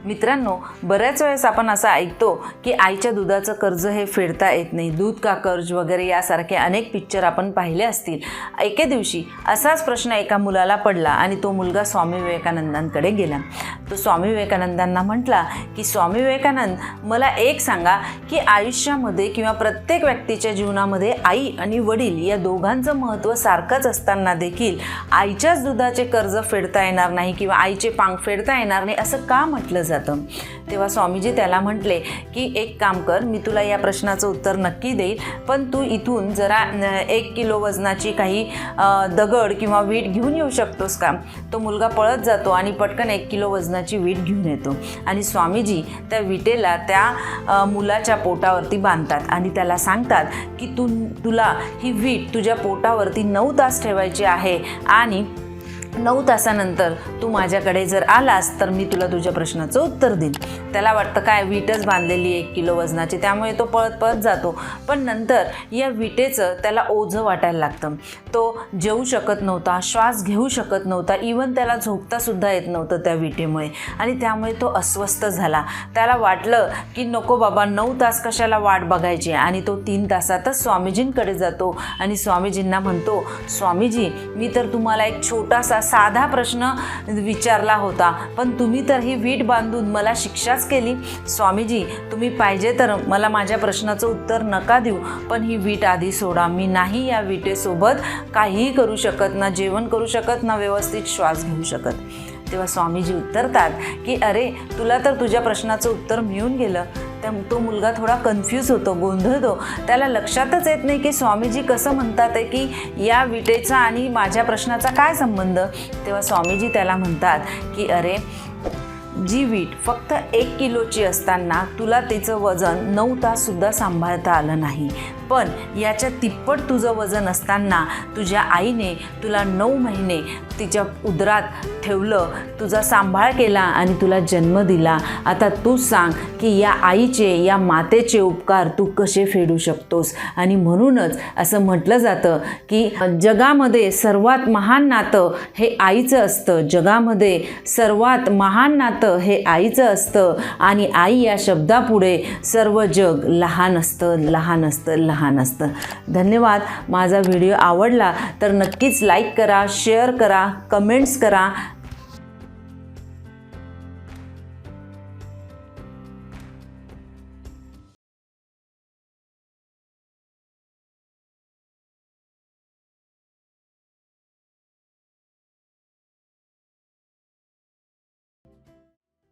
मित्रांनो, बऱ्याच वेळेस आपण असं ऐकतो की आईच्या दुधाचं कर्ज हे फेडता येत नाही, दूध का कर्ज वगैरे यासारखे अनेक पिक्चर आपण पाहिले असतील. एके दिवशी असाच प्रश्न एका मुलाला पडला आणि तो मुलगा स्वामी विवेकानंदांकडे गेला. तो स्वामी विवेकानंदांना म्हटला की स्वामी विवेकानंद, मला एक सांगा की आयुष्यामध्ये किंवा प्रत्येक व्यक्तीच्या जीवनामध्ये आई आणि वडील या दोघांचं महत्त्व सारखंच असताना देखील आईच्याच दुधाचे कर्ज फेडता येणार नाही किंवा आईचे पांग फेडता येणार नाही असं का म्हटलं जातं? तेव्हा स्वामीजी त्याला म्हटले की एक काम कर, मी तुला या प्रश्नाचं उत्तर नक्की देईल, पण तू इथून जरा 1 किलो वजनाची काही दगड किंवा वीट घेऊन येऊ शकतोस का? तो मुलगा पळत जातो आणि पटकन 1 किलो वजनाची वीट घेऊन येतो आणि स्वामीजी त्या विटेला त्या मुलाच्या पोटावरती बांधतात आणि त्याला सांगतात की तुला ही वीट तुझ्या पोटावरती 9 तास ठेवायची आहे आणि 9 तासानंतर तू माझ्याकडे जर आलास तर मी तुला तुझ्या प्रश्नाचं उत्तर देईन. त्याला वाटतं काय, वीटच बांधलेली 1 किलो वजनाची, त्यामुळे तो पळत पळत जातो. पण नंतर या विटेचं त्याला ओझं वाटायला लागतं. तो जेवू शकत नव्हता, श्वास घेऊ शकत नव्हता, इवन त्याला झोपतासुद्धा येत नव्हतं त्या विटेमुळे आणि त्यामुळे तो अस्वस्थ झाला. त्याला वाटलं की नको बाबा, 9 तास कशाला वाट बघायची आणि तो 3 तासातच स्वामीजींकडे जातो आणि स्वामीजींना म्हणतो, स्वामीजी, मी तर तुम्हाला एक छोटासा साधा प्रश्न विचारला होता, पण तुम्ही तर ही वीट बांधून मला शिक्षाच केली. स्वामीजी, तुम्ही पाहिजे तर मला माझ्या प्रश्नाचं उत्तर नका देऊ, पण ही वीट आधी सोडा. मी नाही या विटेसोबत काहीही करू शकत, ना जेवण करू शकत, ना व्यवस्थित श्वास घेऊ शकत. तेव्हा स्वामीजी उत्तरतात की अरे, तुला तर तुझ्या प्रश्नाचं उत्तर मिळून गेलं. तो मुलगा थोडा कन्फ्यूज होतो, गोंधळतो. त्याला लक्षातच येत नाही की स्वामीजी कसं म्हणतात आहे की या विटेचा आणि माझ्या प्रश्नाचा काय संबंध. तेव्हा स्वामीजी त्याला म्हणतात की अरे, जी वीट फक्त 1 किलोची असताना तुला तिचं वजन 9 ताससुद्धा सांभाळता आलं नाही, पण याच्या तिप्पट तुझं वजन असताना तुझ्या आईने तुला 9 महिने तिच्या उदरात ठेवलं, तुझा सांभाळ केला आणि तुला जन्म दिला. आता तू सांग की या आईचे, या मातेचे उपकार तू कसे फेडू शकतोस? आणि म्हणूनच असं म्हटलं जातं की जगामध्ये सर्वात महान नातं हे आईचं असतं. जगामध्ये सर्वात महान नातं हे आईचं असतं आणि आई या शब्दापुढे सर्व जग लहान असतं, लहान असतं, लहान असतं. धन्यवाद. माझा व्हिडिओ आवडला तर नक्कीच लाईक करा, शेअर करा, कमेंट्स करा